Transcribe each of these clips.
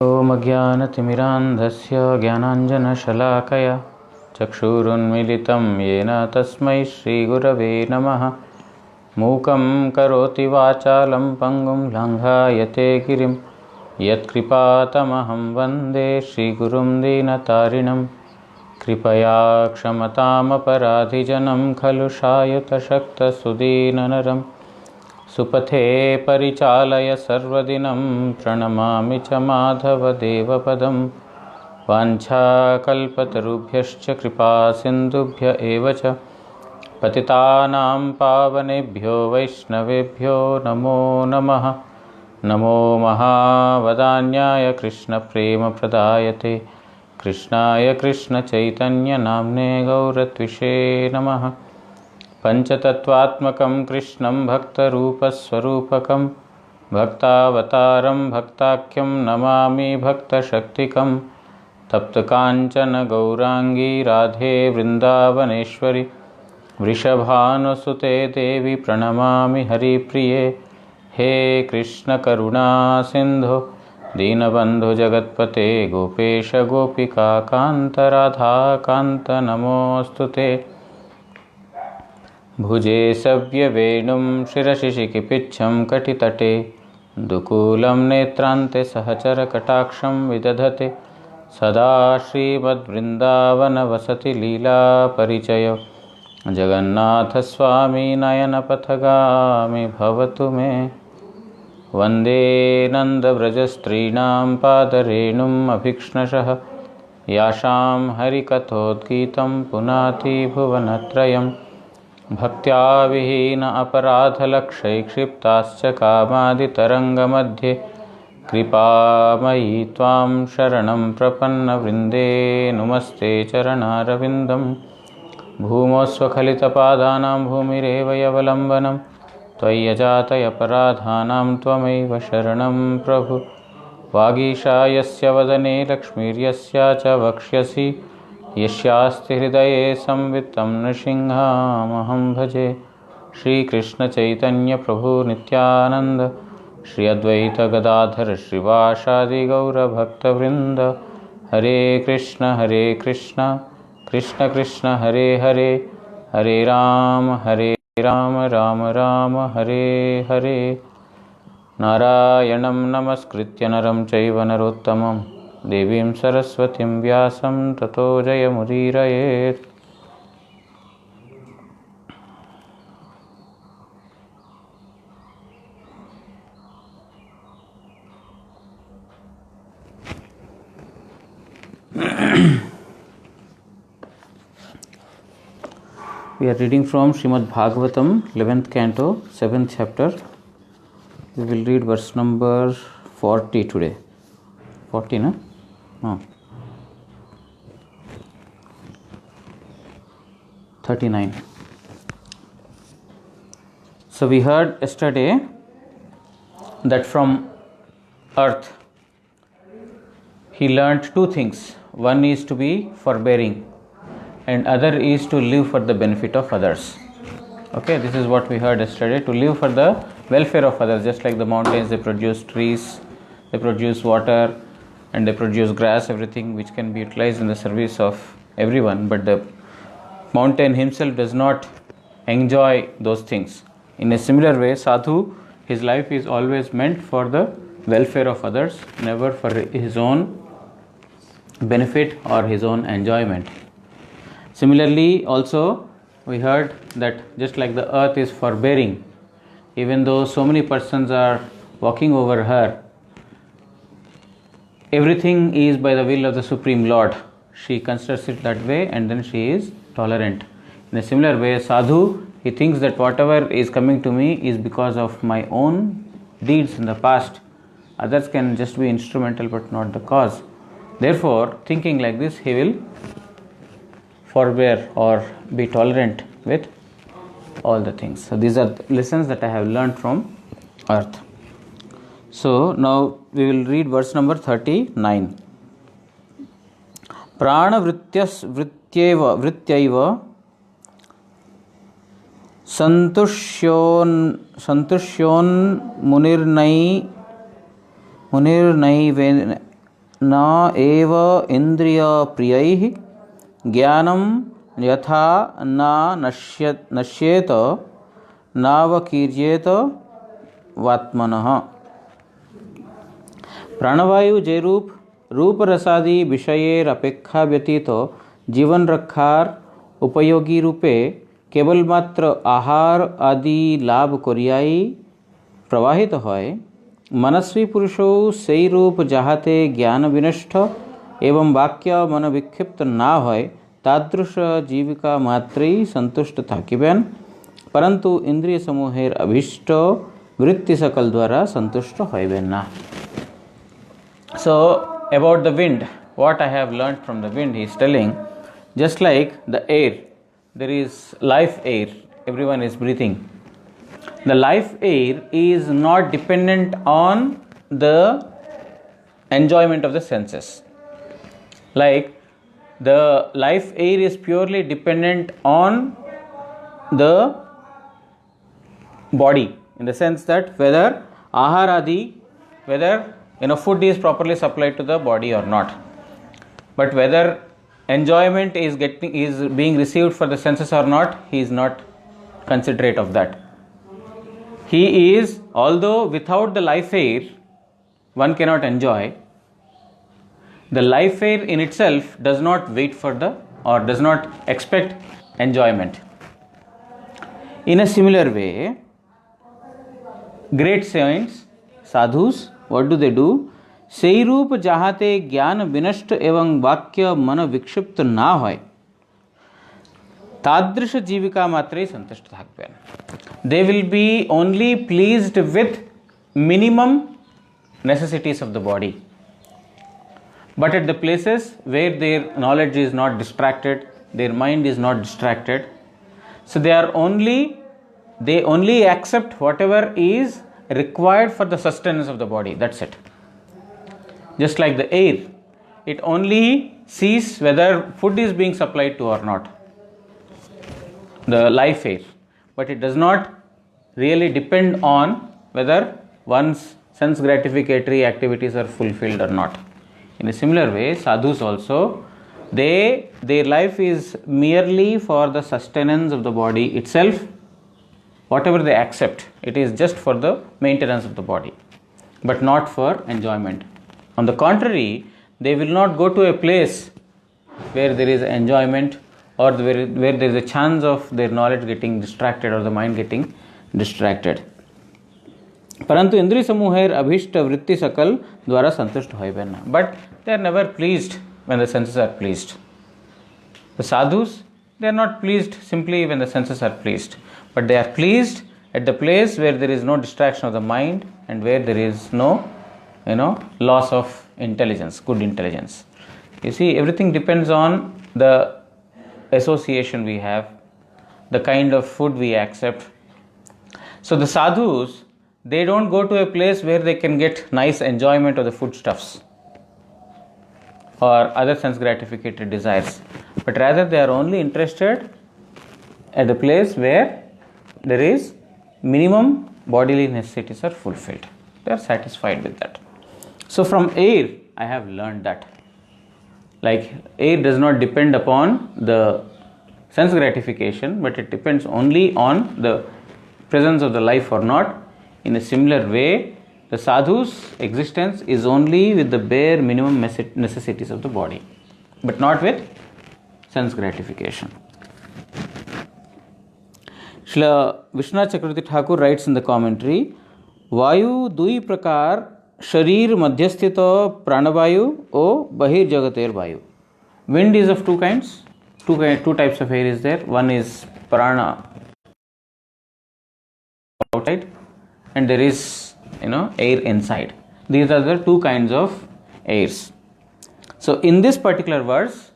ॐ अज्ञानतिमिरान्धस्य ज्ञानाञ्जनशलाकया चक्षुरुन्मीलितं येन तस्मै श्रीगुरवे नमः। मूकं करोति वाचालं पङ्गुं लङ्घायते गिरिं यत्कृपातमहं वन्दे श्रीगुरुं दीनतारिणं। कृपया क्षमतामपराधिजनं खलु शायुतशक्तसुदीननरं। सुपथे परिचालय सर्वदिनं प्रणमामि च माधवदेवपदं। वाञ्छाकल्पतरुभ्यश्च कृपासिन्धुभ्य एव च पतितानां पावनेभ्यो वैष्णवेभ्यो नमो नमः। नमो महावदान्याय कृष्णप्रेमप्रदायते कृष्णाय कृष्णचैतन्यनाम्ने गौरत्विषे नमः। पञ्चतत्त्वात्मकं कृष्णं भक्तरूपस्वरूपकं भक्तावतारं भक्ताख्यं नमामि भक्तशक्तिकं। तप्तकाञ्चन गौराङ्गी राधे वृन्दावनेश्वरि वृषभानुसुते देवी प्रणमामि हरिप्रिये। हे कृष्णकरुणा सिन्धो दीनबन्धु जगत्पते गोपेश गोपिकान्त राधाकान्त नमोऽस्तु ते। भुजे सव्यवेणुं शिरसि शिखिपिच्छं कटितटे दुकूलं नेत्रान्ते सहचरकटाक्षं विदधते। सदा श्रीमद्वृन्दावनवसति लीलापरिचयो जगन्नाथस्वामी नयनपथगामी भवतु मे। वन्दे नन्दव्रजस्त्रीणां पादरेणुम् अभीक्ष्णशः यासां हरिकथोद्गीतं पुनाति भुवनत्रयम्। भक्त्या विहीन अपराधलक्षैक्षिप्ताश्च कामादितरङ्गमध्ये कृपामयी त्वां शरणं प्रपन्नवृन्दे नुमस्ते चरणारविन्दं। भूमौ स्वखलितपादानां भूमिरेव यवलम्बनं त्वय्यजातयपराधानां त्वमेव शरणं प्रभु। वागीशा यस्य वदने लक्ष्मीर्यस्या च वक्ष्यसि यस्यास्ति हृदये संवित्तं नृसिंहमहं भजे। श्रीकृष्णचैतन्य प्रभु नित्यानन्द श्री अद्वैत गदाधर श्रीवासादि गौरभक्तवृन्द। हरे कृष्ण कृष्ण कृष्ण हरे हरे हरे राम राम राम हरे हरे। नारायणं नमस्कृत्य नरं चैव नरोत्तमं देवीं सरस्वतीं व्यासं ततो जयमुदीरयेत्। We are reading from Srimad Bhagavatam, 11th canto, 7th chapter. We will read verse number 40 today. 40, no? No. 39. So we heard yesterday that from earth he learnt two things. One is to be forbearing and other is to live for the benefit of others. Okay, this is what we heard yesterday, to live for the welfare of others. Just like the mountains, they produce trees, they produce water, and they produce grass, everything which can be utilized in the service of everyone. But the mountain himself does not enjoy those things. In a similar way, sadhu, his life is always meant for the welfare of others, never for his own benefit or his own enjoyment. Similarly, also we heard that just like the earth is forbearing, even though so many persons are walking over her, everything is by the will of the Supreme Lord. She considers it that way and then she is tolerant. In a similar way, sadhu, he thinks that whatever is coming to me is because of my own deeds in the past. Others can just be instrumental but not the cause. Therefore, thinking like this, he will forbear or be tolerant with all the things. So these are lessons that I have learned from earth. So now we will read verse number 39. Prana vrityaiva santushyon munirnai न एव इंद्रिय प्रियैः ज्ञानं यथा न नश्येत नावकीर्येत वात्मनः। प्राणवायु जे रूप रसादि विषयेर अपेक्षा व्यतीत जीवन रक्षार उपयोगी रूपे केवल मात्र आहार आदि लाभ करियाई प्रवाहित হয়, मनस्वी पुरुषो সেই रूप যাহাতে ज्ञान विनष्ट एवं वाक्य मन विक्षिप्त ना হয় तादृश जीविका मात्रेই संतुष्ट থাকিবেন, परंतु इंद्रिय समूहेर अभीष्ट वृत्ति सकल द्वारा संतुष्ट হইবেন না। So about the wind, what I have learnt from the wind, he is telling, just like the air, there is life air, everyone is breathing. The life air is not dependent on the enjoyment of the senses. Like the life air is purely dependent on the body, in the sense that whether ahar adi, whether food is properly supplied to the body or not, but whether enjoyment is being received for the senses or not, he is not considerate of that. He is, although without the life air one cannot enjoy, the life air in itself does not wait for the, or does not expect enjoyment. In a similar way, great saints, sadhus, what do? সেই রূপ যাহাতে জ্ঞান বিনষ্ট এবং বাক্য মন বিক্ষিপ্ত না হয় তাদৃশ জীবিকা মাত্রেই সন্তুষ্ট থাকবেন। They will be only pleased with minimum necessities of the body, but at the places where their knowledge is not distracted, their mind is not distracted, so they only accept whatever is required for the sustenance of the body, that's it. Just like the air, it only sees whether food is being supplied to or not, the life air, but it does not really depend on whether one's sense gratificatory activities are fulfilled or not. In a similar way, sadhus also, their life is merely for the sustenance of the body itself. Whatever they accept, it is just for the maintenance of the body, but not for enjoyment. On the contrary, they will not go to a place where there is enjoyment, or where there is a chance of their knowledge getting distracted or the mind getting distracted. परंतु इंद्रिय समूहेर अभीष्ट वृत्ति सकल द्वारा संतुष्ट होइबेन ना, but they are never pleased when the senses are pleased. The sadhus, they are not pleased simply when the senses are pleased, but they are pleased at the place where there is no distraction of the mind and where there is no loss of intelligence, good intelligence. You see, everything depends on the association we have, the kind of food we accept. So the sadhus, they don't go to a place where they can get nice enjoyment of the foodstuffs or other sense gratificatory desires, but rather they are only interested at the place where there is minimum bodily necessities are fulfilled. They are satisfied with that. So from air, I have learned that, like, air does not depend upon the sense gratification, but it depends only on the presence of the life or not. In a similar way, the sadhu's existence is only with the bare minimum necessities of the body, but not with sense gratification. Srila Vishwanath Chakravarti Thakur writes in the commentary, वायु दुई प्रकार शरीर मध्यस्थित प्राणवायु ओ बहिर्जगतेर वायु. Wind is of two kinds. Two types of air is there. One is prana outside, and there is air inside. These are the two kinds of airs. So in this particular verse,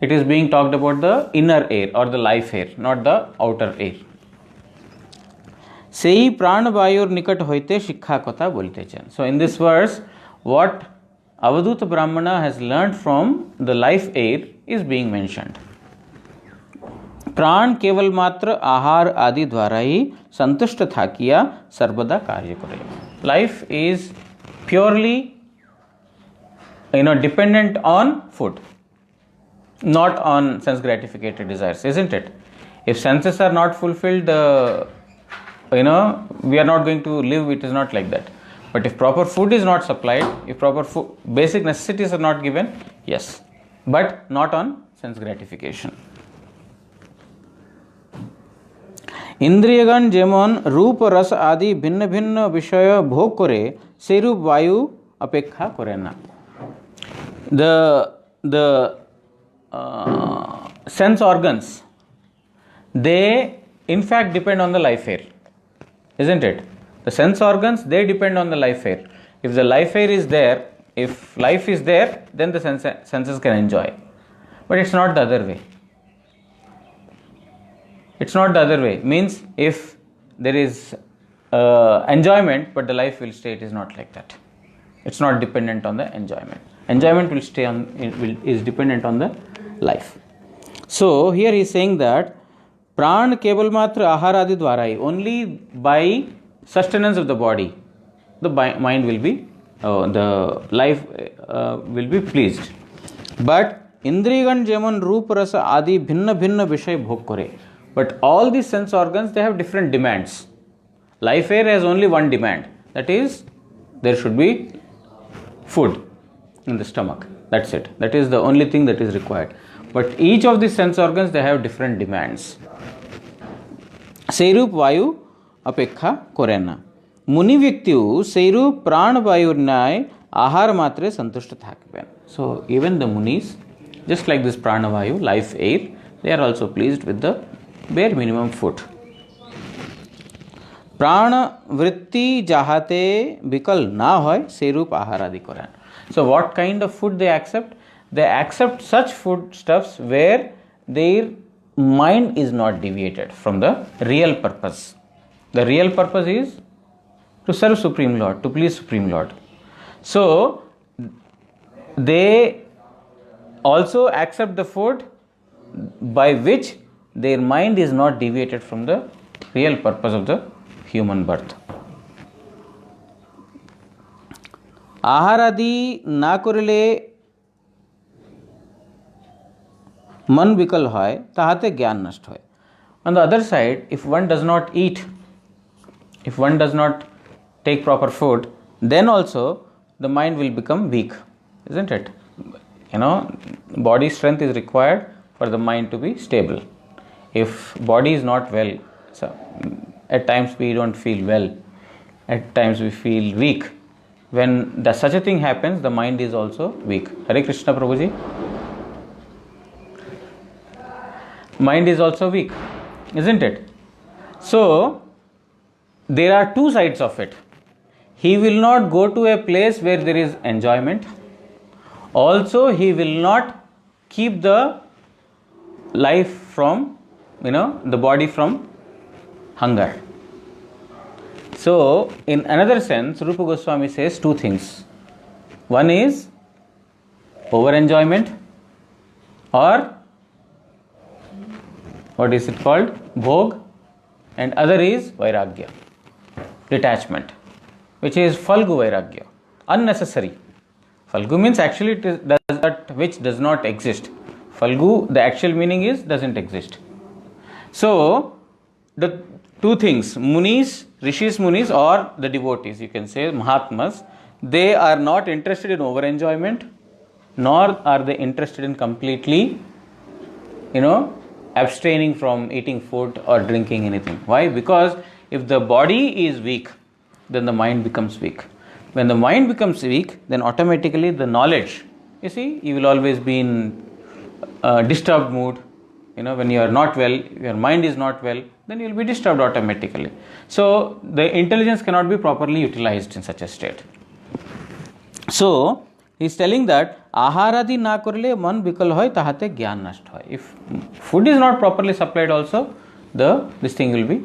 it is being talked about the inner air or the life air, not the outer air. সেই প্রাণবায়ুর নিকট হইতে শিক্ষা কথা বলিতেছেন. So in this verse, what Avadhuta Brahmana has learned from the life air is being mentioned. प्राण केवल मात्र आहार आदि द्वारा ही संतुष्ट থাকিয়া सर्वदा कार्य करे. Life is purely dependent on food, not on sense gratificated desires, isn't it? If senses are not fulfilled, we are not going to live. It is not like that. But if proper food is not supplied, if proper basic necessities are not given, yes, but not on sense gratification. इंद्रियगण जेमन रूप रस आदि भिन्न भिन्न विषय भोग करे से रूप वायु अपेक्षा करे ना. The sense organs, they in fact depend on the life air, isn't it? The sense organs, they depend on the life air. If the life air is there, if life is there, then the senses can enjoy. But it's not the other way. It's not the other way. Means if there is enjoyment, but the life will stay, it is not like that. It's not dependent on the enjoyment. Enjoyment will stay on, is dependent on the life. So here he is saying that प्राण केवल मात्र आहार आदि द्वारा ही, only by sustenance of the body, the mind will be, the life will be pleased. But इंद्रियगण जेमन रूप रस आदि भिन्न भिन्न विषय भोग करे. But all these sense organs, they have different demands. Life air has only one demand, that is, there should be food in the stomach. That's it. That is the only thing that is required. But each of these sense organs, they have different demands. सेरूप वायु अपेक्षा करे ना. मुनि व्यक्तियु सेरूप प्राण वायु न्याय आहार मात्रे संतुष्ट थाकबेन. So even the munis, just like this prana vayu, life air, they are also pleased with the bare minimum food. प्राण वृत्ति जाहाते विकल ना होय सेरूप आहार आदि करें. So what kind of food they accept? They accept such foodstuffs where their mind is not deviated from the real purpose. The real purpose is to serve Supreme Lord, to please Supreme Lord. So they also accept the food by which their mind is not deviated from the real purpose of the human birth. आहार आदि ना करिले मन विकल হয় তাহাতে জ্ঞান নষ্ট হয়. On the other side, if one does not eat, if one does not take proper food, then also the mind will become weak, isn't it? Body strength is required for the mind to be stable. If body is not well, so at times we don't feel well, at times we feel weak. When such a thing happens, the mind is also weak. Hare Krishna Prabhuji. Mind is also weak, isn't it? So there are two sides of it. He will not go to a place where there is enjoyment. Also, he will not keep the life from, the body from hunger. So, in another sense, Rupa Goswami says two things. One is over enjoyment, or what is it called? Bhog, and other is Vairagya, detachment, which is Falgu Vairagya, unnecessary. Falgu means actually it is that which does not exist. Falgu, the actual meaning is doesn't exist. So, the two things, munis, rishis munis, or the devotees, you can say Mahatmas, they are not interested in over enjoyment, nor are they interested in completely, abstaining from eating food or drinking anything. Why? Because if the body is weak, then the mind becomes weak. When the mind becomes weak, then automatically the knowledge, you will always be in disturbed mood. When you are not well, your mind is not well, then you will be disturbed automatically. So the intelligence cannot be properly utilized in such a state. So he is telling that आहारादि ना करले मन विकल होय ताहाते ज्ञान नष्ट होय. If food is not properly supplied also, this thing will be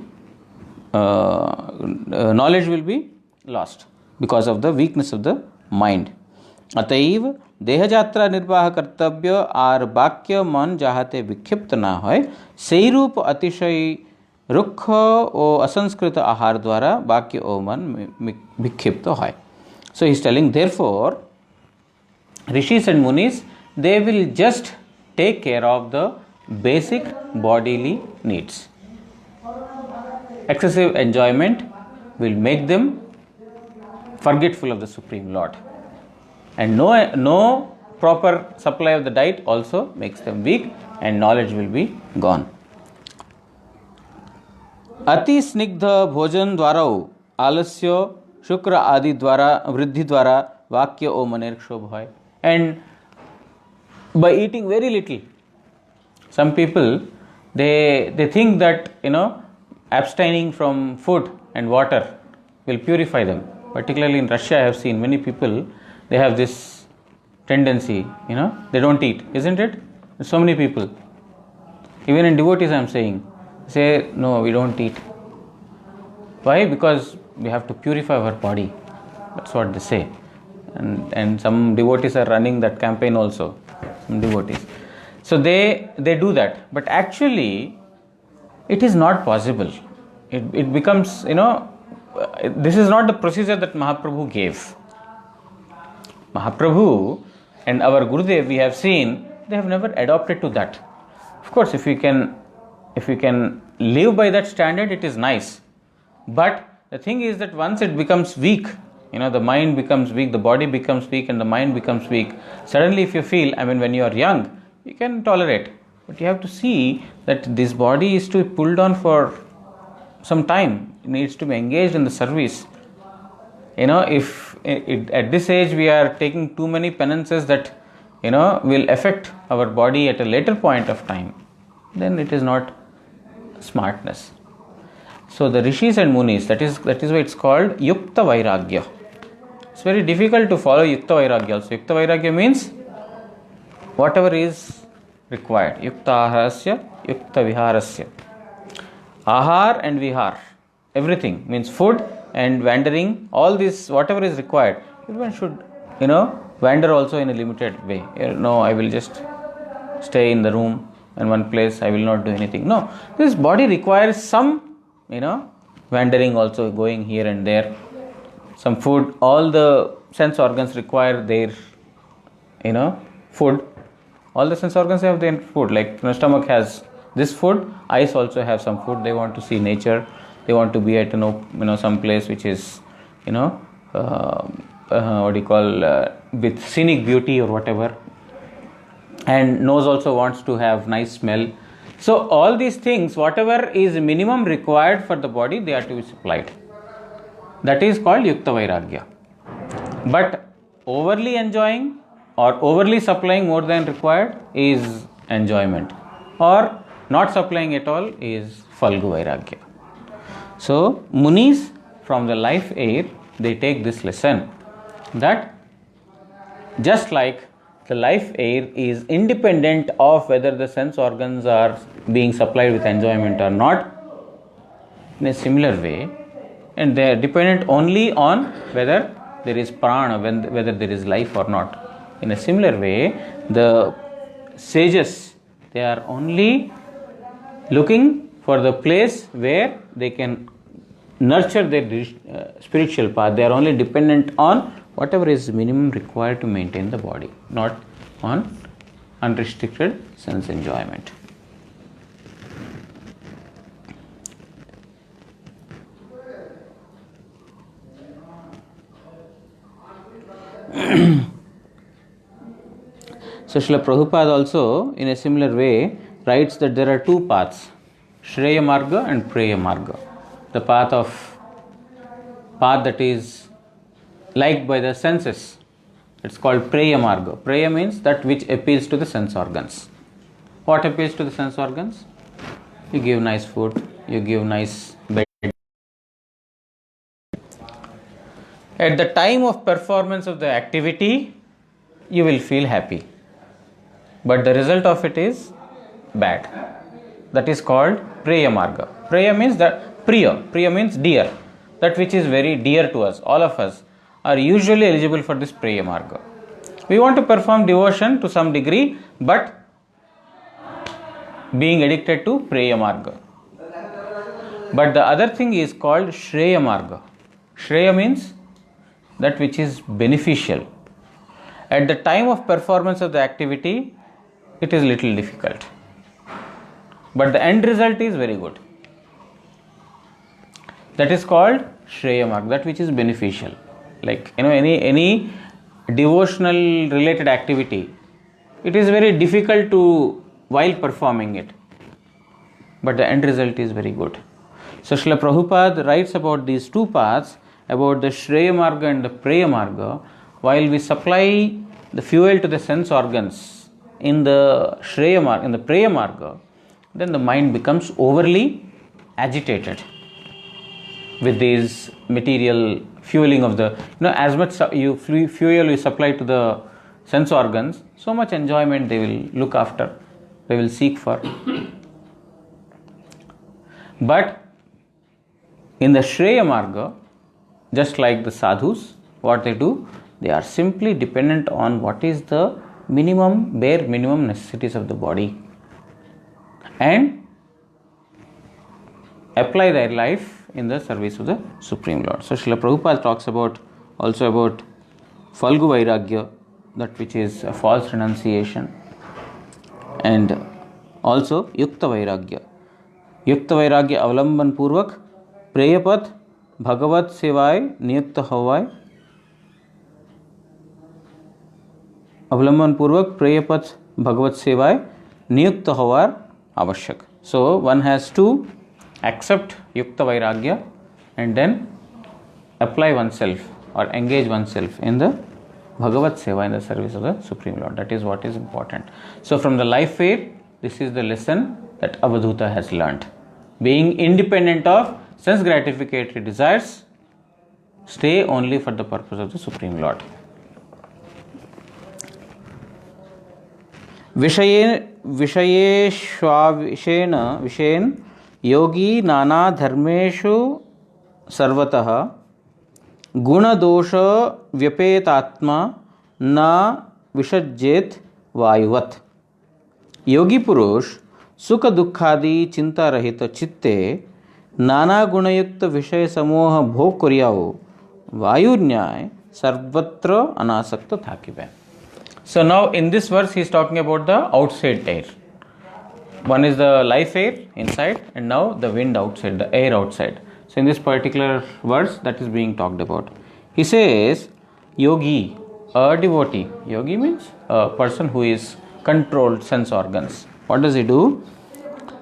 knowledge will be lost because of the weakness of the mind. अतएव देह यात्रा निर्वाह कर्तव्य आर वाक्य मन जाहाते विक्षिप्त ना होय सेई रूप अतिशय रुक्ष और असंस्कृत आहार द्वारा वाक्य और मन विक्षिप्त होय. So he is telling, therefore, Rishis and Munis, they will just take care of the basic bodily needs. Excessive enjoyment will make them forgetful of the Supreme Lord. And no proper supply of the diet also makes them weak, and knowledge will be gone. अति स्निग्ध भोजन द्वारा आलस्य शुक्र आदि द्वारा वृद्धि द्वारा वाक्य ओ मनेर क्षोभ है. And by eating very little, some people they think that abstaining from food and water will purify them. Particularly in Russia, I have seen many people, they have this tendency, they don't eat, isn't it? So many people, even in devotees I am saying, say no, we don't eat. Why? Because we have to purify our body. That's what they say. And some devotees are running that campaign also, some devotees. So they do that, but actually it is not possible. It becomes, this is not the procedure that Mahaprabhu gave. Mahaprabhu and our Gurudev, we have seen, they have never adopted to that. Of course, if we can live by that standard, it is nice. But the thing is that once it becomes weak, the mind becomes weak, the body becomes weak, and the mind becomes weak. Suddenly, if you feel, when you are young, you can tolerate. But you have to see that this body is to be pulled on for some time. It needs to be engaged in the service. If at this age we are taking too many penances that will affect our body at a later point of time, then it is not smartness. So the Rishis and Munis, that is why it's called Yukta Vairagya. It's very difficult to follow Yukta Vairagya also. Yukta Vairagya means whatever is required. Yukta Aharasya, Yukta Viharasya. Ahar and Vihar, everything means food and wandering, all this, whatever is required. Everyone should, wander also in a limited way. No, I will just stay in the room in one place, I will not do anything. No, this body requires some, wandering also, going here and there. Some food, all the sense organs require their, food. All the sense organs have their food. Like stomach has this food, eyes also have some food. They want to see nature. They want to be at some place which is with scenic beauty or whatever. And nose also wants to have nice smell. So all these things, whatever is minimum required for the body, they are to be supplied. That is called Yukta Vairagya. But overly enjoying or overly supplying more than required is enjoyment, or not supplying at all is Falgu Vairagya. So Munis from the life air, they take this lesson that just like the life air is independent of whether the sense organs are being supplied with enjoyment or not, in a similar way, and they are dependent only on whether there is prana, whether there is life or not. In a similar way, the sages, they are only looking for the place where they can nurture their spiritual path. They are only dependent on whatever is minimum required to maintain the body, not on unrestricted sense enjoyment. So Srila Prabhupada also in a similar way writes that there are two paths, Shreya Marga and Preya Marga. The path that is liked by the senses, it's called Preya Marga. Preya means that which appeals to the sense organs. What appeals to the sense organs? You give nice food, you give nice bed. At the time of performance of the activity, you will feel happy. But the result of it is bad. That is called Preya Marga. Preya means that Priya means dear. That which is very dear to us. All of us are usually eligible for this Preya Marga. We want to perform devotion to some degree, but being addicted to Preya Marga. But the other thing is called Shreya Marga. Shreya means that which is beneficial. At the time of performance of the activity, it is little difficult. But the end result is very good. That is called Shreya Marg, that which is beneficial. Like, any devotional related activity, it is very difficult to while performing it, but the end result is very good. So Srila Prabhupada writes about these two paths, about the Shreya Marga and the Preya Marga. While we supply the fuel to the sense organs in the Shreya Marga, in the Preya Marga, then the mind becomes overly agitated with these material fueling of the, as much fuel you supply to the sense organs, so much enjoyment they will look after, they will seek for. But in the Shreya Marga, just like the sadhus, what they do, they are simply dependent on what is the bare minimum necessities of the body, and apply their life in the service of the Supreme Lord. So Srila Prabhupada talks also about Falgu Vairagya, that which is a false renunciation, and also Yukta Vairagya. Yukta Vairagya Avalamban Purvak Preyapat Bhagavat Sevai Niyukta Havai. Avalamban Purvak Preyapat Bhagavat Sevai Niyukta Havar Avashyak. So one has to accept Yukta Vairagya and then apply oneself or engage oneself in the Bhagavat Seva, in the service of the Supreme Lord. That is what is important. So from the life faith, this is the lesson that Avadhuta has learnt. Being independent of sense gratificatory desires, stay only for the purpose of the Supreme Lord. विषयेन योगी नाना धर्मेषु सर्वतः गुणदोष व्यपेतात्मा न विसज्जेत वायुवत. योगी पुरुष सुख दुखादि चिंता रहित चित्ते नाना गुणयुक्त विषय समूह भोग करियाओ वायु न्याय सर्वत्र अनासक्त थाकिबे. So now in this verse he is talking about the outside air. One is the life air inside, and now the wind outside, the air outside. So in this particular verse, that is being talked about. He says, yogi, a devotee. Yogi means a person who is controlled sense organs. What does he do?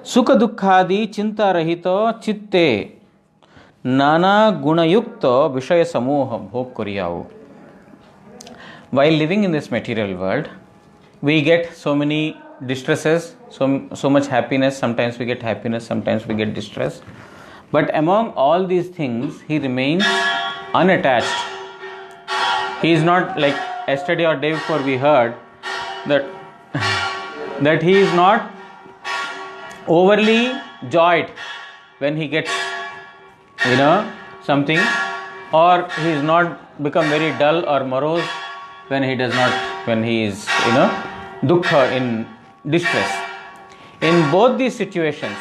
Sukha dukkhadi chinta rahita chitte nana gunayukta vishaya samoha bhog kariyao. While living in this material world, we get so many distresses, so much happiness. Sometimes we get happiness, sometimes we get distress. But among all these things, he remains unattached. He is not like yesterday or day before we heard that he is not overly joyed when he gets something, or he is not become very dull or morose when he is dukkha, in distress. In both these situations,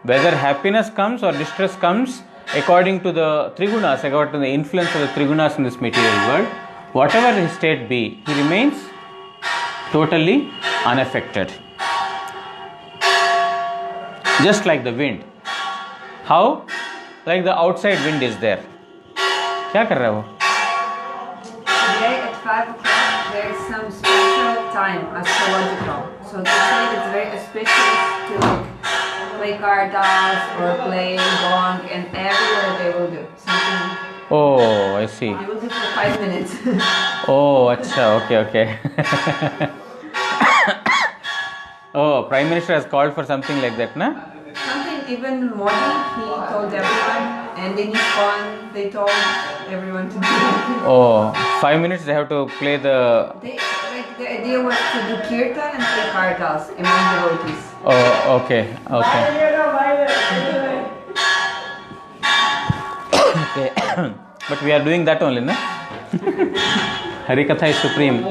whether happiness comes or distress comes, according to the trigunas, according to the influence of the trigunas in this material world, whatever his state be, he remains totally unaffected. Just like the wind. How? Like the outside wind is there. क्या कर रहा है वो? Today at 5 o'clock there is some special time, astrological. So they say it's very auspicious to play kartas or play gong, and everywhere they will do something. Oh, I see. They will do for 5 minutes. Oh, acha, okay. Oh, Prime Minister has called for something like that, na? Something even morning he told everyone, and in his phone they told everyone to do it. Oh, 5 minutes they have to play the... The idea was to do kirtan and play kartas among devotees. Oh, okay. Okay. But we are doing that only, na? Harikatha is supreme.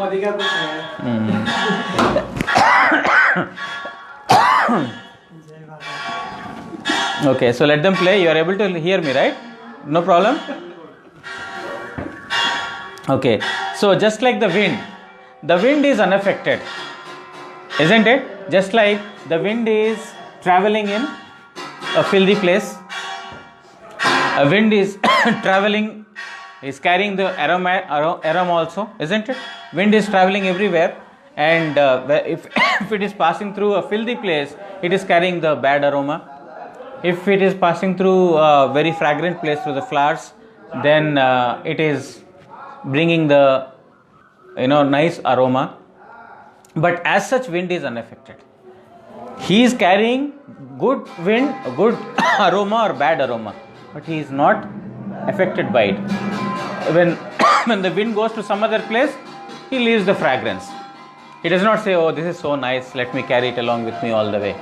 Okay, so let them play. You are able to hear me, right? No problem? Okay, so just like the wind, the wind is unaffected, isn't it? Just like the wind is traveling in a filthy place, a wind is traveling, is carrying the aroma also, isn't it? Wind is traveling everywhere, and if it is passing through a filthy place, it is carrying the bad aroma. If it is passing through a very fragrant place through the flowers, then it is bringing the nice aroma. But as such, wind is unaffected. He is carrying good wind, good aroma or bad aroma, but he is not affected by it. When the wind goes to some other place, he leaves the fragrance. He does not say, oh, this is so nice, let me carry it along with me all the way.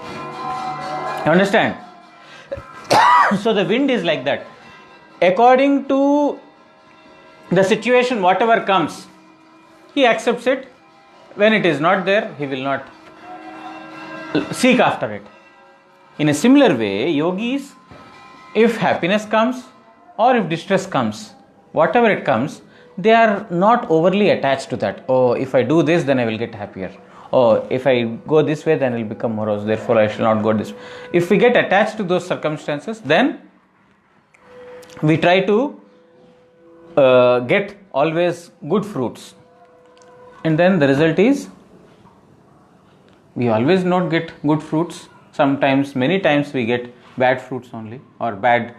You understand? So the wind is like that. According to the situation, whatever comes, he accepts it. When it is not there, he will not seek after it. In a similar way, yogis, if happiness comes or if distress comes, whatever it comes, they are not overly attached to that. Oh, if I do this, then I will get happier. Oh, if I go this way, then I will become morose. Therefore, I shall not go this way. If we get attached to those circumstances, then we try to get always good fruits. And then the result is, we always not get good fruits. Sometimes, many times we get bad fruits only, or bad,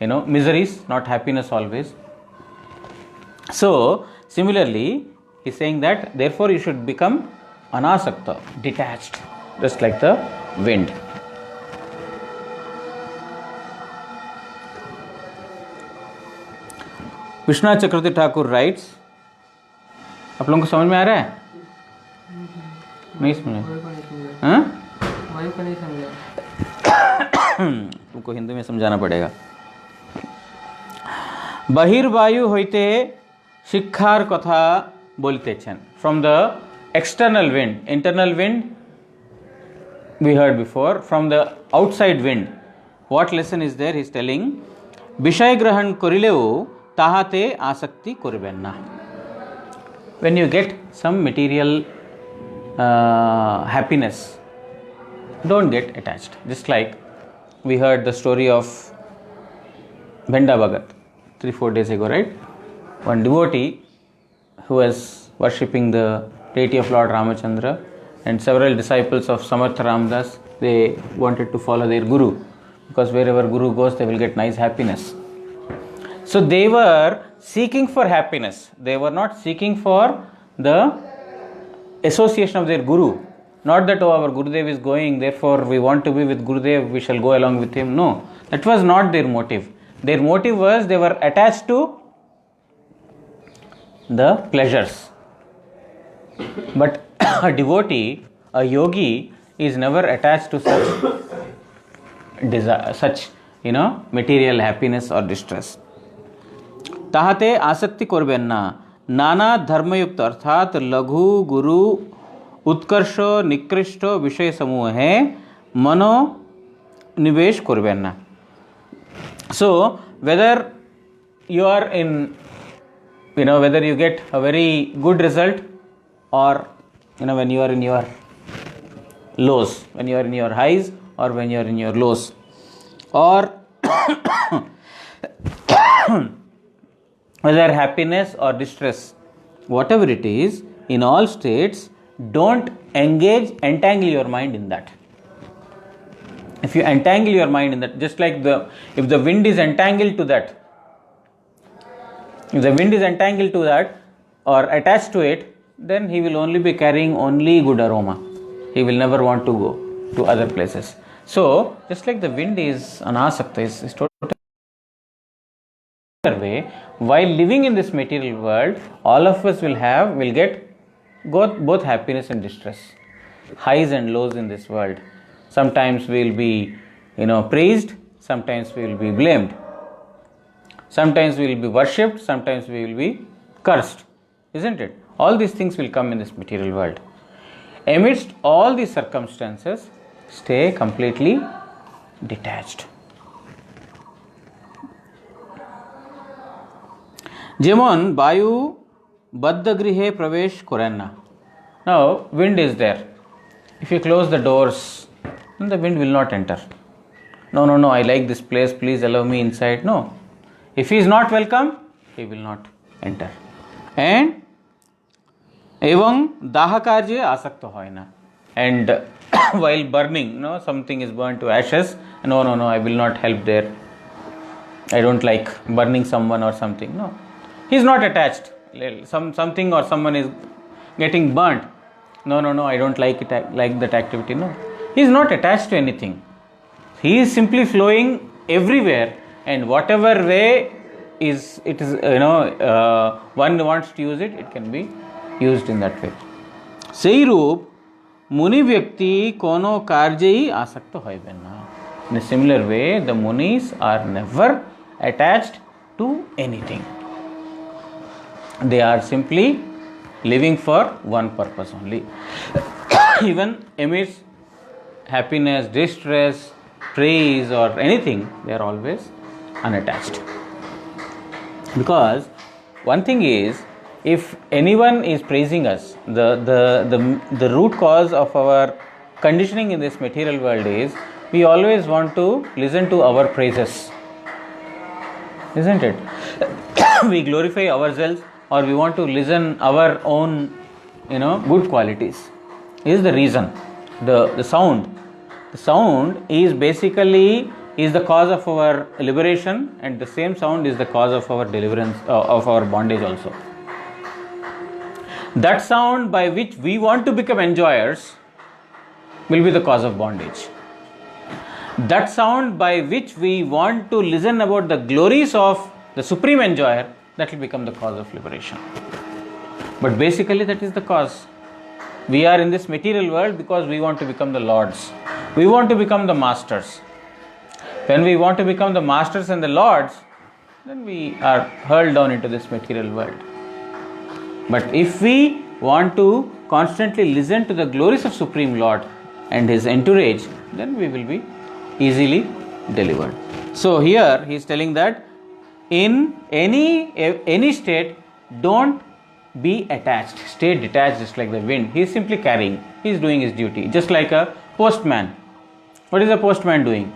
miseries, not happiness always. So, similarly, he is saying that, therefore, you should become anasakta, detached, just like the wind. Vishwanath Chakravarti Thakur writes, आप लोगों को समझ में आ रहा है? नहीं समझ? तुमको हिंदी में समझाना पड़ेगा. बहिर्वायु होते शिक्षार कथा बोलतेছেন. From the external wind, internal wind we heard before. From the outside wind, what lesson is there? He is telling, বিষয় গ্রহণ করিলেও তাহাতে আসক্তি করবেন না. When you get some material happiness, don't get attached. Just like we heard the story of Bhenda Bhagat 3-4 days ago, right? One devotee who was worshipping the deity of Lord Ramachandra, and several disciples of Samartha Ramdas, they wanted to follow their guru, because wherever guru goes, they will get nice happiness. So they were seeking for happiness. They were not seeking for the association of their guru. Not that, oh, our Gurudev is going, therefore we want to be with Gurudev, we shall go along with him. No, that was not their motive. Their motive was, they were attached to the pleasures. But a devotee, a yogi, is never attached to such material happiness or distress. তাহাতে আসক্তি করবেন না. নানা ধর্মযুক্ত অর্থাৎ লঘু গুরু উৎকর্ষ নিকৃষ্ট বিষয় সমূহে মনোনিবেশ করবেন না. So whether you are in, whether you get a very good result, or when you are in your lows, when you are in your highs, or when you are in your lows, or whether happiness or distress, whatever it is, in all states, don't entangle your mind in that. If you entangle your mind in that, just like if the wind is entangled to that, or attached to it, then he will only be carrying only good aroma. He will never want to go to other places. So, just like the wind is anasakta, is totally way, while living in this material world, all of us will get both happiness and distress, highs and lows in this world. Sometimes we will be praised, sometimes we will be blamed, sometimes we will be worshipped, sometimes we will be cursed, isn't it? All these things will come in this material world. Amidst all these circumstances, stay completely detached. যেমন বায়ু বদ্ধ গৃহে প্রবেশ করেন না. Now, wind is there. If you close the doors, then the wind will not enter. No, I like this place, please allow me inside. No. If he is not welcome, he will not enter. And Evam daha karye asakta hoy na. And while burning, something is burned to ashes. No, I will not help there. I don't like burning someone or something. No. He is not attached. Something or someone is getting burnt. No, I don't like that activity. No. He is not attached to anything. He is simply flowing everywhere, and whatever way one wants to use it, it can be used in that way. Sei roop Muni Vyakti Kono Karjai Asakta Hoiben na. In a similar way, the Munis are never attached to anything. They are simply living for one purpose only. Even amidst happiness, distress, praise or anything, they are always unattached. Because one thing is, if anyone is praising us, the root cause of our conditioning in this material world is we always want to listen to our praises, isn't it? We glorify ourselves, or we want to listen our own good qualities. Is the reason. The sound is basically the cause of our liberation, and the same sound is the cause of our deliverance, of our bondage also. That sound by which we want to become enjoyers will be the cause of bondage. That sound by which we want to listen about the glories of the supreme enjoyer, that will become the cause of liberation. But basically that is the cause. We are in this material world because we want to become the lords. We want to become the masters. When we want to become the masters and the lords, then we are hurled down into this material world. But if we want to constantly listen to the glories of Supreme Lord and His entourage, then we will be easily delivered. So here he is telling that in any state, don't be attached. Stay detached, just like the wind. He is simply carrying. He is doing his duty. Just like a postman. What is a postman doing?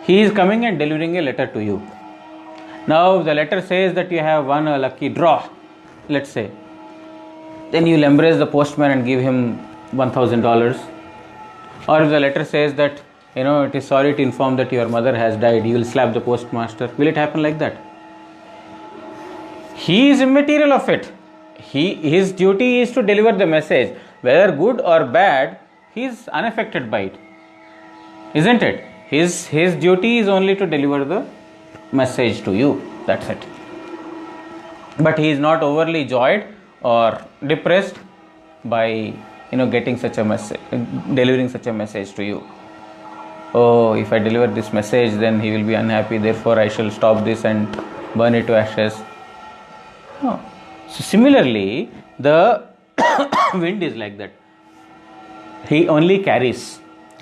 He is coming and delivering a letter to you. Now the letter says that you have won a lucky draw, let's say. Then you will embrace the postman and give him $1,000. Or if the letter says that it is sorry to inform that your mother has died, you will slap the postmaster. Will it happen like that? He is immaterial of it. His duty is to deliver the message. Whether good or bad, he is unaffected by it. Isn't it? His duty is only to deliver the message to you. That's it. But he is not overly joyed or depressed by getting such a message, delivering such a message to you. Oh, if I deliver this message, then he will be unhappy, therefore I shall stop this and burn it to ashes. No. So similarly, the wind is like that. He only carries.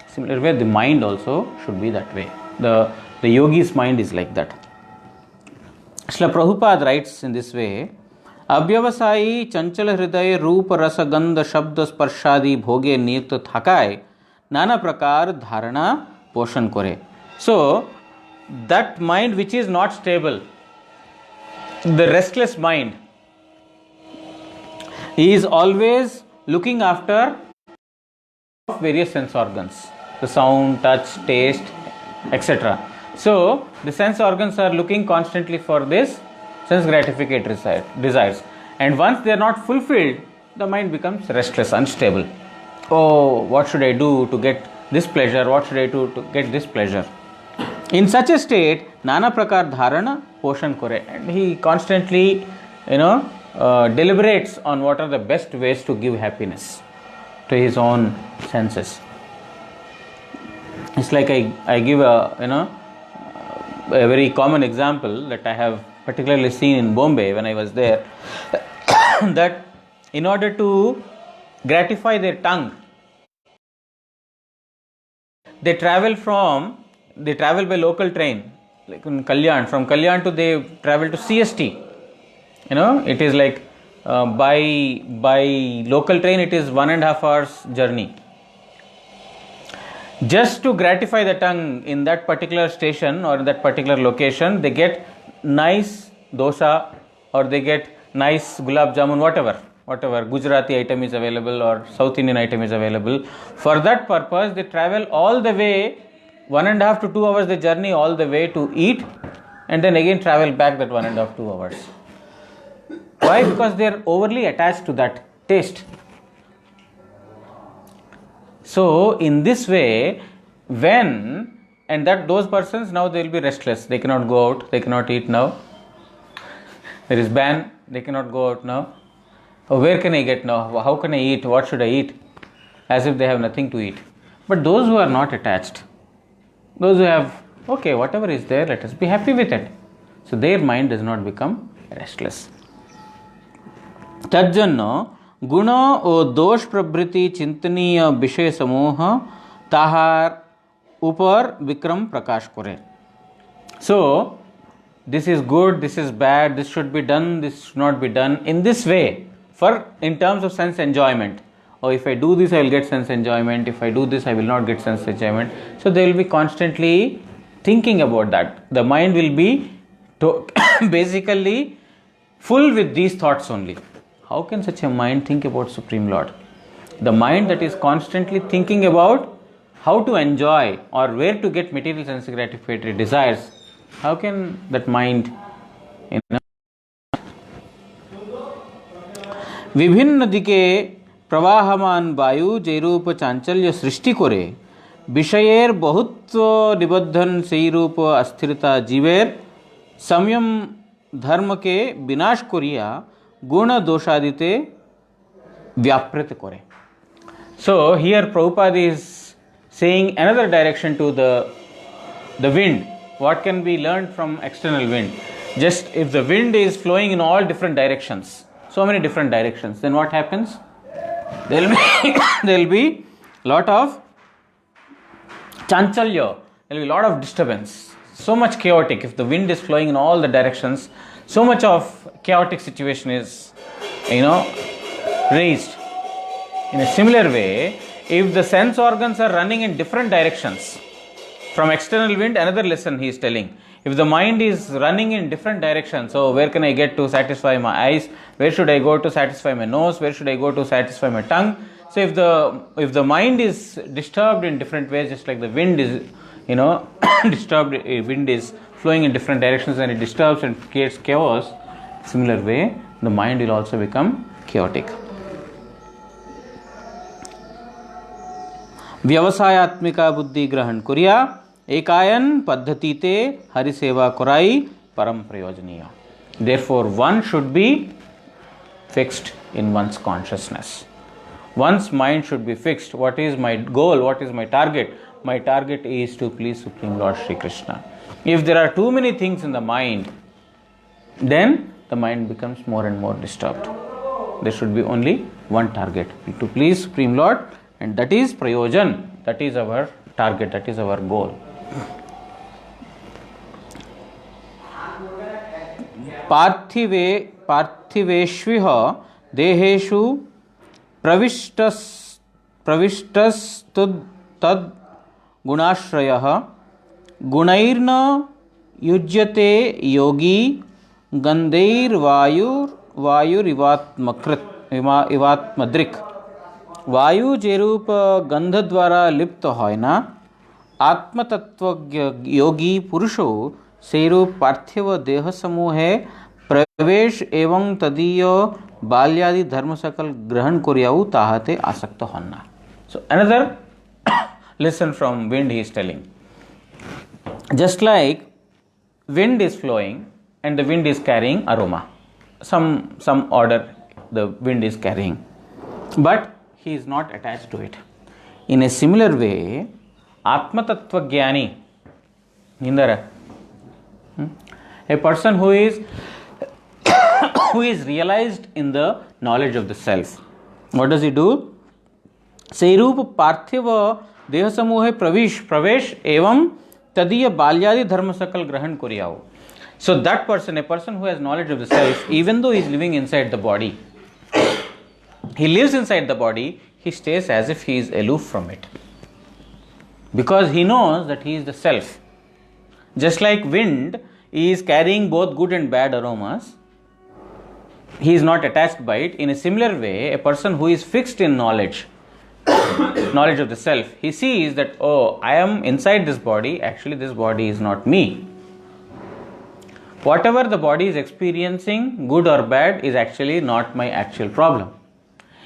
Similar way, the mind also should be that way. The yogi's mind is like that. Srila Prabhupada writes in this way, Abhyavasayi chanchal hriday rupa rasa gandha shabda sparshadi bhoge niyukta thakay nana prakar dharana poshan kore. So, that mind which is not stable, the restless mind, he is always looking after various sense organs, the sound, touch, taste, etc. So, the sense organs are looking constantly for this sense gratificatory desires, and once they are not fulfilled, the mind becomes restless, unstable. Oh, what should I do to get this pleasure? What should I do to get this pleasure? In such a state, Nana Prakar Dharana Poshan Kore, and he constantly, deliberates on what are the best ways to give happiness to his own senses. It's like I give a very common example that I have particularly seen in Bombay when I was there, that in order to gratify their tongue, they travel by local train, like in Kalyan. From Kalyan they travel to CST. It is like By local train it is 1.5 hours journey. Just to gratify the tongue in that particular station or in that particular location, they get nice dosa or they get nice gulab jamun, whatever Gujarati item is available or South Indian item is available. For that purpose, they travel all the way, 1.5 to 2 hours the journey all the way to eat, and then again travel back that 1.5 2 hours. Why? Because they are overly attached to that taste. So in this way, those persons now they will be restless. They cannot go out. They cannot eat now. There is ban. They cannot go out now. Oh, where can I get now? How can I eat? What should I eat? As if they have nothing to eat. But those who are not attached, those who have, okay, whatever is there, let us be happy with it. So their mind does not become restless. तज्जन्य गुण और दोष प्रवृत्ति चिंतनीय विषय समूह ताहार ऊपर विक्रम प्रकाश करे. So this is good, this is bad, this should be done, this should not be done. In this way, for in terms of sense enjoyment, or if I do this I will get sense enjoyment, if I do this I will not get sense enjoyment. So they will be constantly thinking about that. The mind will be basically full with these thoughts only. How can such a mind think about Supreme Lord? The mind that is constantly thinking about how to enjoy or where to get material sense gratificatory desires, how can that mind, विभिन्न दिके प्रवाहमान वायु जैरूप चांचल्य सृष्टि करे विषयेर बहुत्व निबद्धन সেই রূপ अस्थिरता जीवेर संयम धर्म के विनाश करिया गुण दोषादिते व्यापृत करे. So here Prabhupada is saying another direction to the wind. What can be learned from external wind? Just if the wind is flowing in all different directions, so many different directions, then what happens? There will be lot of chanchalya, there will be lot of disturbance, so much chaotic. If the wind is flowing in all the directions, so much of chaotic situation is, raised. In a similar way, if the sense organs are running in different directions, from external wind, another lesson he is telling. If the mind is running in different directions, so where can I get to satisfy my eyes? Where should I go to satisfy my nose? Where should I go to satisfy my tongue? So if the mind is disturbed in different ways, just like the wind is, disturbed, wind is flowing in different directions and it disturbs and creates chaos, similar way, the mind will also become chaotic. व्यवसायात्मिका बुद्धि ग्रहण करिया एकायन पद्धतिते हरि सेवा कराई परम प्रयोजनीय. Therefore, one should be fixed in one's consciousness. One's mind should be fixed. What is my goal? What is my target? My target is to please Supreme Lord Shri Krishna. If there are too many things in the mind, then the mind becomes more and more disturbed. There should be only one target, to please Supreme Lord, and that is prayojan. That is our target, that is our goal. पार्थिवेष्विह देहेषु प्रविष्टस्तुद गुणाश्रयः गुणैर्न युज्यते योगी गंधैर्वायुरिवात्मदृक्. वायु जेरूप गंध द्वारा लिप्त होय ना आत्मतत्व योगी पुरुषो सेरूप पार्थिव देह समूहे प्रवेश एवं तदीय बाल्यादि धर्म सकल ग्रहण करियाऊ ताहाते आसक्त होना. So another lesson from wind he is telling. Just like wind is flowing and the wind is carrying aroma, some order the wind is carrying, but he is not attached to it. In a similar way, Atma Tattva Jnani, a person who is realized in the knowledge of the self, what does he do? Seirup parthiva deha samuhe pravesh evam tadiya balyadi dharma sakal grahan kuriyao. So that person, a person who has knowledge of the self, even though he is living inside the body, he lives inside the body, he stays as if he is aloof from it. Because he knows that he is the self. Just like wind is carrying both good and bad aromas, he is not attached by it. In a similar way, a person who is fixed in knowledge, knowledge of the self, he sees that, oh, I am inside this body, actually this body is not me. Whatever the body is experiencing, good or bad, is actually not my actual problem.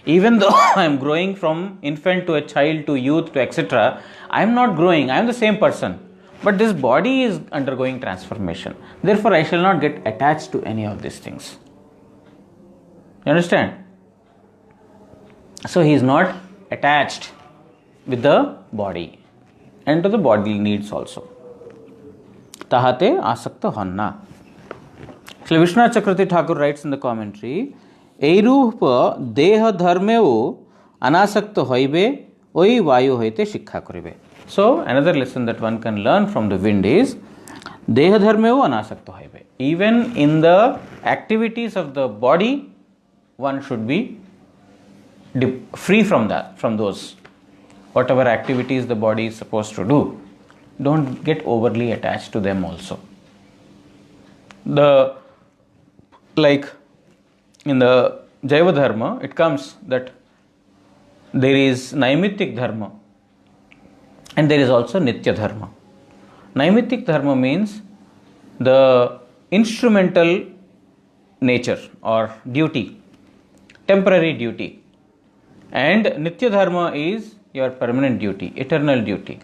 Even though I am growing from infant to a child to youth to etc., I am not growing, I am the same person. But this body is undergoing transformation. Therefore, I shall not get attached to any of these things. You understand? So, he is not attached with the body and to the bodily needs also. Tahate asakta hanna. Shri Vishwanath Chakravarti Thakur writes in the commentary, Eirupa deha dharmeo anasakta hoibe oi vayu hoite shikha koribe. So, another lesson that one can learn from the wind is Deha dharmeo anasakta hoibe. Even in the activities of the body, one should be free from that, from those. Whatever activities the body is supposed to do, don't get overly attached to them also. Like in the Jaiva Dharma, it comes that there is Naimittik Dharma and there is also Nitya Dharma. Naimittik Dharma means the instrumental nature or duty, temporary duty. And Nitya Dharma is your permanent duty, eternal duty.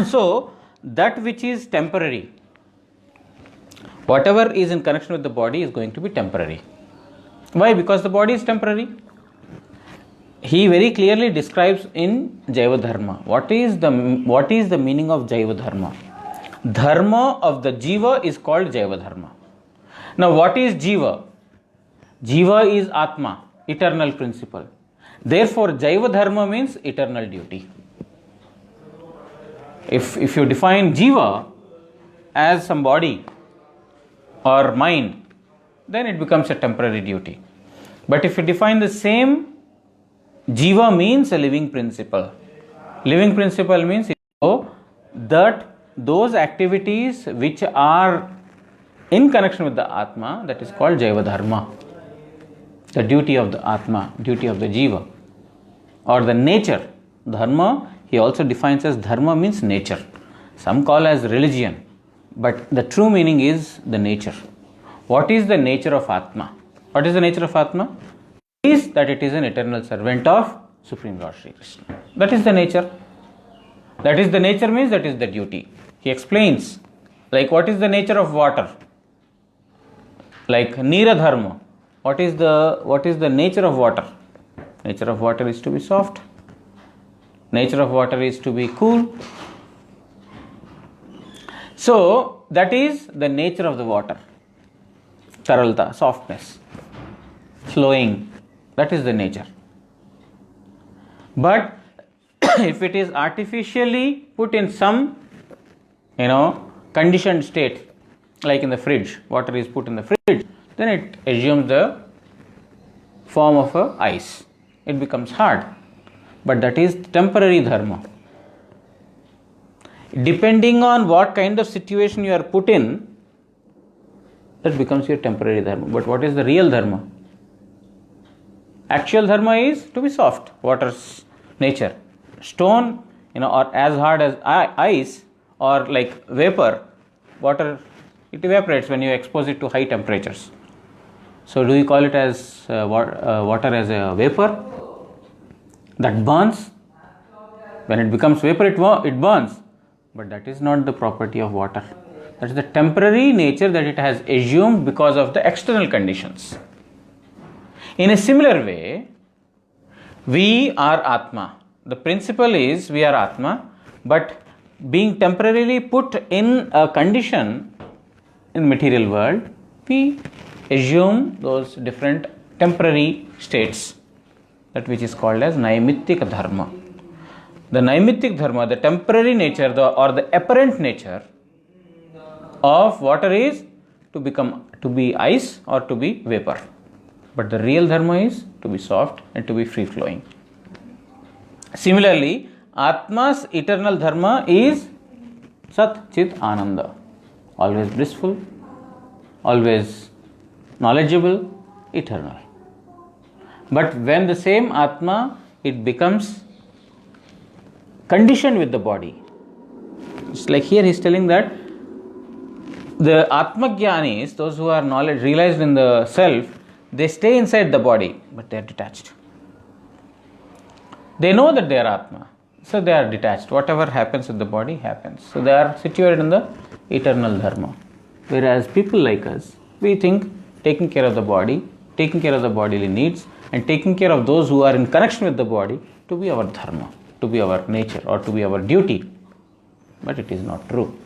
So, that which is temporary, whatever is in connection with the body is going to be temporary. Why? Because the body is temporary. He very clearly describes in Jaiva Dharma. What is the meaning of Jaiva Dharma? Dharma of the Jiva is called Jaiva Dharma. Now, what is Jiva? Jiva is Atma, eternal principle. Therefore, Jaiva Dharma means eternal duty. If you define Jiva as some body or mind, then it becomes a temporary duty. But if you define the same, Jiva means a living principle. Living principle means that those activities which are in connection with the Atma, that is called Jaiva Dharma. The duty of the Atma, duty of the Jiva, or the nature. Dharma, he also defines as Dharma means nature. Some call as religion, but the true meaning is the nature. What is the nature of Atma? What is the nature of Atma? Is that it is an eternal servant of Supreme Lord Sri Krishna. That is the nature. That is the nature means that is the duty. He explains, like what is the nature of water? Like Nira Dharma. What is the nature of water? Nature of water is to be soft. Nature of water is to be cool. So, that is the nature of the water. Taralta, softness, flowing. That is the nature. But if it is artificially put in some, conditioned state, like in the fridge, water is put in the fridge, then it assumes the form of a ice. It becomes hard. But that is temporary dharma. Depending on what kind of situation you are put in, that becomes your temporary dharma. But what is the real dharma? Actual dharma is to be soft, water's nature. Stone, or as hard as ice or like vapor, water, it evaporates when you expose it to high temperatures. So, do you call it as water as a vapor that burns? When it becomes vapor, it burns. But that is not the property of water. That is the temporary nature that it has assumed because of the external conditions. In a similar way, we are Atma. The principle is we are Atma, but being temporarily put in a condition in material world, we assume those different temporary states, that which is called as Naimittik Dharma. The Naimittik Dharma, the temporary nature or the apparent nature of water is to be ice or to be vapor. But the real dharma is to be soft and to be free flowing. Similarly, Atma's eternal dharma is Sat Chit Ananda, always blissful, always knowledgeable, eternal. But when the same Atma, it becomes conditioned with the body. It's like here he is telling that the Atmagyanis, those who are knowledge realized in the self, they stay inside the body, but they are detached. They know that they are Atma, so they are detached. Whatever happens with the body happens. So they are situated in the eternal dharma. Whereas people like us, we think taking care of the body, taking care of the bodily needs, and taking care of those who are in connection with the body to be our dharma, to be our nature, or to be our duty. But it is not true.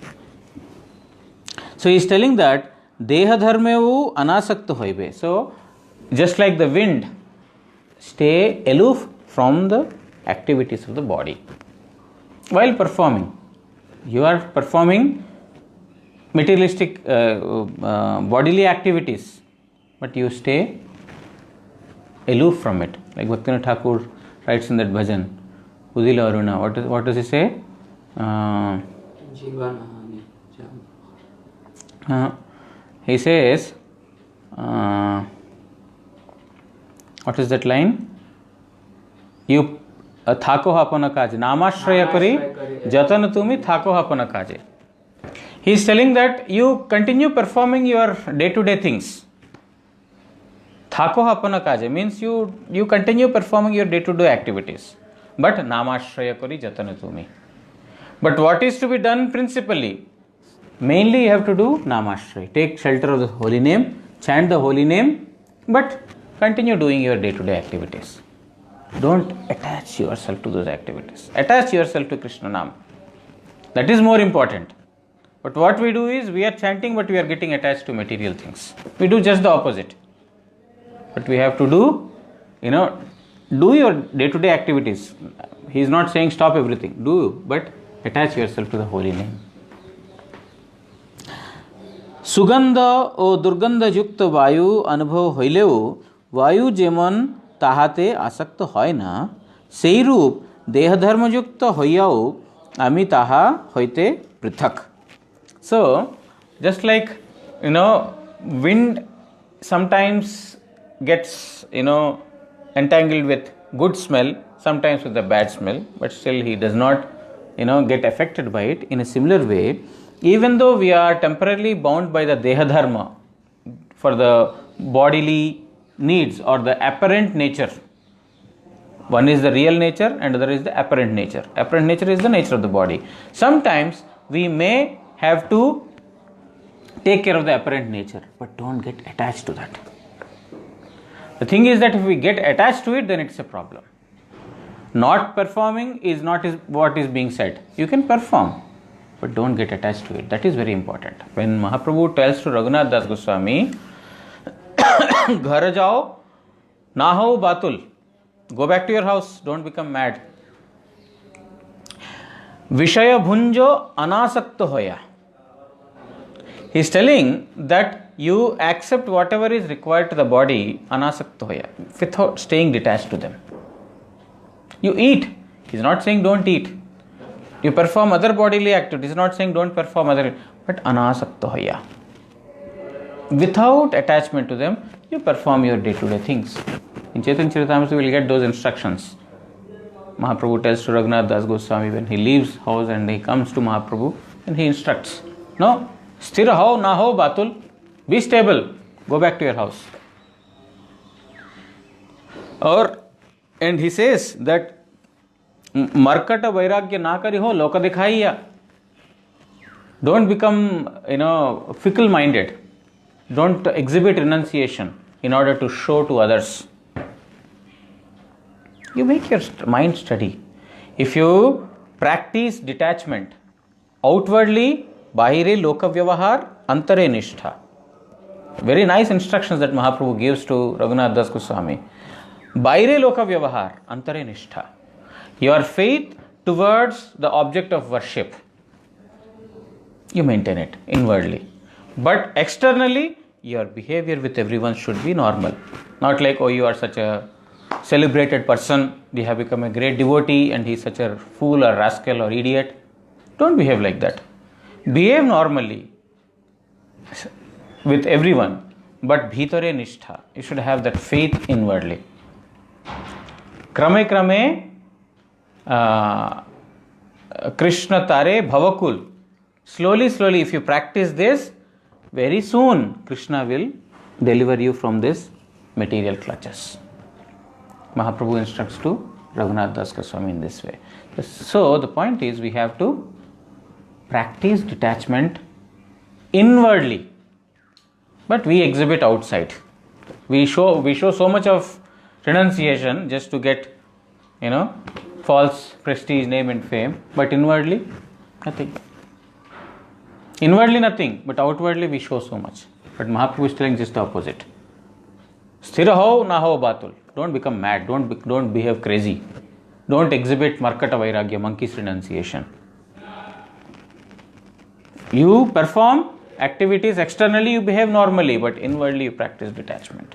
So he is telling that Deha dharmevu anasakta hoibe. So just like the wind, stay aloof from the activities of the body. While performing, you are performing materialistic bodily activities, but you stay aloof from it. Like Bhaktivinoda Thakur writes in that bhajan, Udila Aruna, what does he say? He says, what is that line? You thako hapana kaje, namashraya kari, jatan tumi thako hapana kaje. He is telling that you continue performing your day-to-day things. Thako hapana kaje means you continue performing your day-to-day activities. But namashraya kari, jatan tumi. But what is to be done principally? Mainly you have to do namashraya. Take shelter of the holy name, chant the holy name, but continue doing your day-to-day activities. Don't attach yourself to those activities. Attach yourself to Krishna Nam. That is more important. But what we do is, we are chanting, but we are getting attached to material things. We do just the opposite. But we have to do your day-to-day activities. He is not saying stop everything. Do, but attach yourself to the holy name. Sugandha o durgandha yukta vayu anubhav hoileu vayu jemon tahate asakta hoy na sei roop deha dharma yukta hoyau ami taha hoite prithak. So just like wind sometimes gets entangled with good smell, sometimes with the bad smell, but still he does not get affected by it. In a similar way, even though we are temporarily bound by the deha dharma for the bodily needs or the apparent nature, one is the real nature and other is the apparent nature. Apparent nature is the nature of the body. Sometimes we may have to take care of the apparent nature, but don't get attached to that. The thing is that if we get attached to it, then it's a problem. Not performing is not what is being said. You can perform, but don't get attached to it. That is very important. When Mahaprabhu tells to Raghunath Das Goswami, Ghar jao, na ho batul. Go back to your house, don't become mad. Vishaya bhunjo anasakta hoya. He is telling that you accept whatever is required to the body, anasakta hoya, without staying detached to them. You eat. He is not saying don't eat. You perform other bodily activities. He is not saying don't perform other, but anasakta hoya. Without attachment to them, you perform your day-to-day things. In Chaitanya Charitamrita, we will get those instructions. Mahaprabhu tells to Raghunath Das Goswami when he leaves house and he comes to Mahaprabhu, and he instructs, no, sthira ho, na ho, batul, be stable, go back to your house. And he says that markata vairagya na kari ho, loka dikhaiya. Don't become, fickle-minded. Don't exhibit renunciation in order to show to others. You make your mind steady. If you practice detachment, outwardly, bahire loka vyavahar, antare nishtha. Very nice instructions that Mahaprabhu gives to Raghunath Das Goswami. Bahire loka vyavahar, antare nishtha. Your faith towards the object of worship, you maintain it inwardly. But externally, your behavior with everyone should be normal. Not like, oh, you are such a celebrated person, you have become a great devotee and he is such a fool or rascal or idiot. Don't behave like that. Behave normally with everyone, but bhitare nishtha. You should have that faith inwardly. Krame krame Krishna tare bhavakul. Slowly, if you practice this, very soon Krishna will deliver you from this material clutches. Mahaprabhu instructs to Raghunath Das Goswami in this way. So the point is, we have to practice detachment inwardly, but we exhibit outside. We show so much of renunciation just to get, false prestige, name and fame, but inwardly nothing. Inwardly nothing, but outwardly we show so much. But Mahaprabhu is telling just the opposite. Sthira ho na ho batul. Don't become mad. Don't behave crazy. Don't exhibit markata vairagya, monkey's renunciation. You perform activities externally, you behave normally, but inwardly you practice detachment.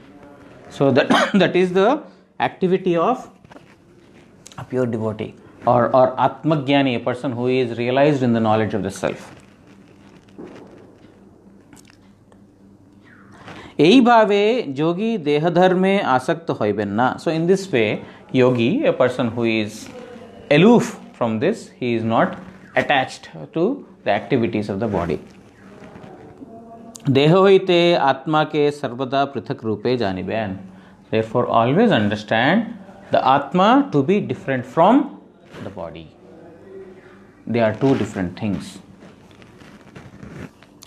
So that is the activity of a pure devotee or Atmagyani, a person who is realized in the knowledge of the self. এই ভাবে যোগী দেহধর্মে আসক্ত হইবেন না. So in this way, yogi, a person who is aloof from this, he is not attached to the activities of the body. দেহ হইতে আত্মাকে সর্বদা পৃথক রূপে জানিবেন. Therefore, always understand the Atma to be different from the body. They are two different things.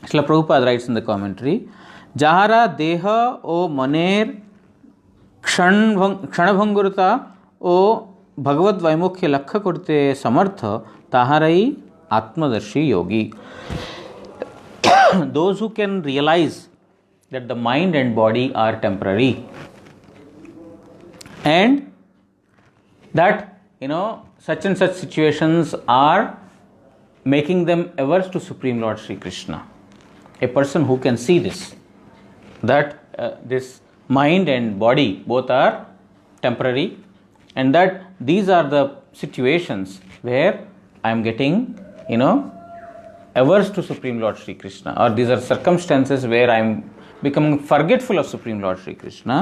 Srila Prabhupada writes in the commentary, যাহারা দেহ ও মনের ক্ষণভঙ্গুরতা ও ভগবত বৈমুখ্যে লক্ষ্য করতে সমর্থ তাহারাই আত্মদর্শী যোগী. Those who can realize that the mind and body are temporary and that such and such situations are making them averse to Supreme Lord Sri Krishna. A person who can see this, that this mind and body both are temporary, and that these are the situations where I am getting averse to Supreme Lord Sri Krishna, or these are circumstances where I am becoming forgetful of Supreme Lord Sri Krishna.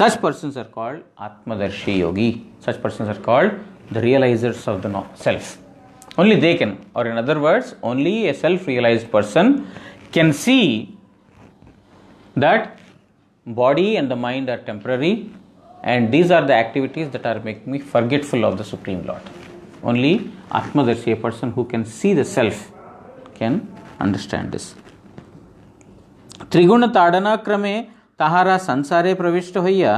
Such persons are called Atmadarshi Yogi. Such persons are called the realizers of the self. Only they can, or in other words, only a self-realized person can see that body and the mind are temporary, and these are the activities that are making me forgetful of the Supreme Lord. Only Atmadarshi, a person who can see the self, can understand this. त्रिगुण ताड़ना क्रमे ताहारा संसारे प्रविष्ट होइया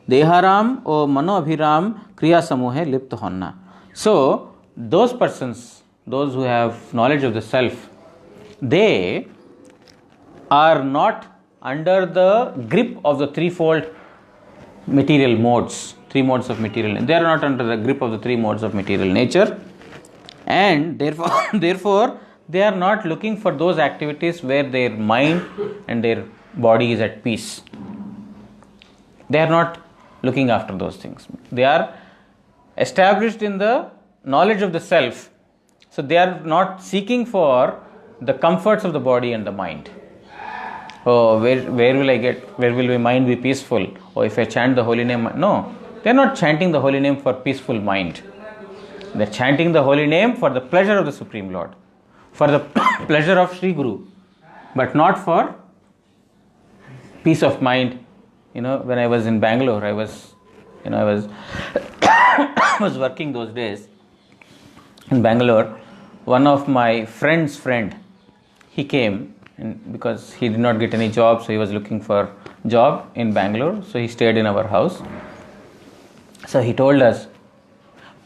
देहाराम ओ मनोअभिराम क्रिया समूहे लिप्त होना. So those persons, those who have knowledge of the self, they are not under the grip of the threefold material modes, three modes of material. They are not under the grip of the three modes of material nature, and therefore they are not looking for those activities where their mind and their body is at peace. They are not looking after those things. They are established in the knowledge of the self, so they are not seeking for the comforts of the body and the mind. Oh, where will my mind be peaceful? Oh, if I chant the holy name. No, they are not chanting the holy name for peaceful mind. They are chanting the holy name for the pleasure of the Supreme Lord, for the pleasure of Sri Guru, but not for peace of mind. When I was in Bangalore, I was working those days in Bangalore. One of my friend's friend, he came, and because he did not get any job, so he was looking for job in Bangalore, so he stayed in our house. So he told us,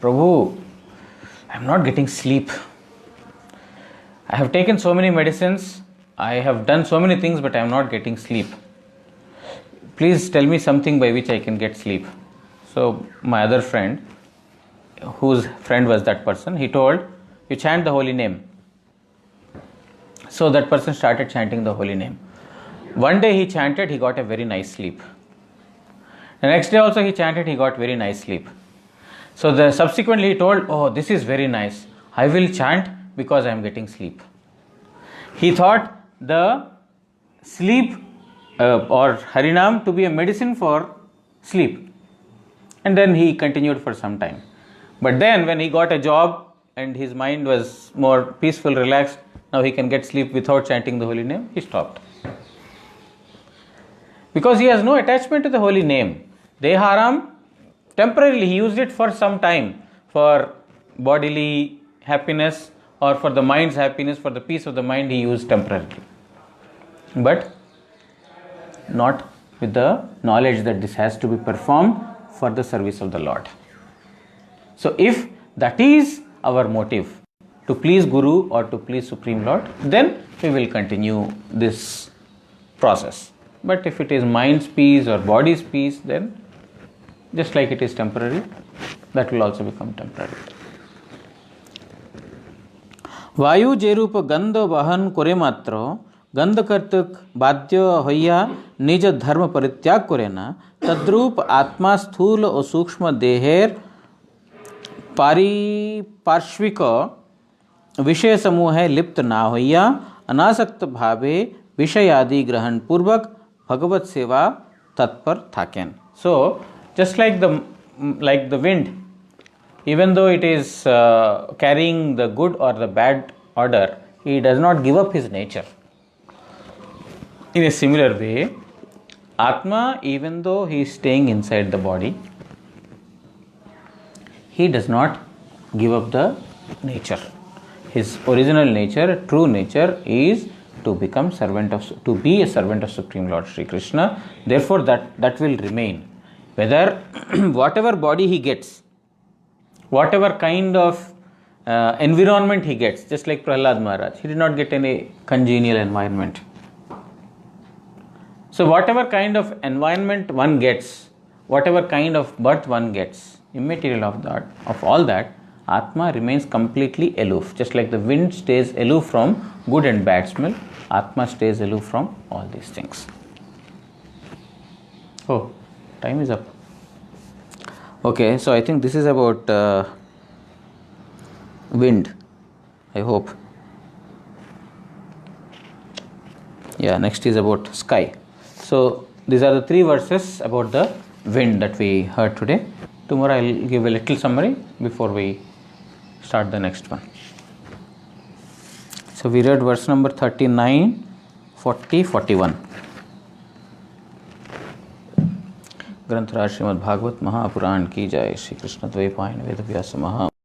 Prabhu, I am not getting sleep. I have taken so many medicines, I have done so many things, but I am not getting sleep. Please tell me something by which I can get sleep. So my other friend, whose friend was that person, he told, you chant the holy name. So that person started chanting the holy name. One day he chanted, he got a very nice sleep. The next day also he chanted, he got very nice sleep. So subsequently he told, oh, this is very nice. I will chant because I am getting sleep. He thought the sleep or Harinam to be a medicine for sleep. And then he continued for some time. But then when he got a job and his mind was more peaceful, relaxed, now he can get sleep without chanting the holy name, he stopped. Because he has no attachment to the holy name. Deharam, temporarily he used it for some time, for bodily happiness or for the mind's happiness, for the peace of the mind he used temporarily. But not with the knowledge that this has to be performed for the service of the Lord. So if that is our motive, to please Guru or to please Supreme Lord, then we will continue this process. But if it is mind's peace or body's peace, then just like it is temporary, that will also become temporary. वायु जे रूप गंध वहन करे मात्र गंध कर्तक बाध्य होइया निज धर्म परित्याग करे ना तद्रूप आत्मा स्थूल और सूक्ष्म देहेर पारिपार्श्विक विषय समूह लिप्त ना होइया अनासक्त भावे विषयादि ग्रहण पूर्वक भगवत सेवा तत्पर थाकेन. So just like the wind, even though it is carrying the good or the bad order, he does not give up his nature. In a similar way, Atma, even though he is staying inside the body, he does not give up the nature. His original nature, true nature, is to be a servant of Supreme Lord Sri Krishna. Therefore, that will remain. Whether whatever body he gets, whatever kind of environment he gets, just like Prahlad Maharaj, he did not get any congenial environment. So whatever kind of environment one gets, whatever kind of birth one gets, immaterial of all that, Atma remains completely aloof. Just like the wind stays aloof from good and bad smell, Atma stays aloof from all these things. Oh, time is up. Okay, so I think this is about wind, I hope. Yeah, next is about sky. So these are the 3 verses about the wind that we heard today. Tomorrow I will give a little summary before we start the next one. So we read verse number 39, 40, 41. ग्रंथराज Shrimad Bhagavat Mahapuran की जय. श्री कृष्ण द्वैपायन वेद व्यास महा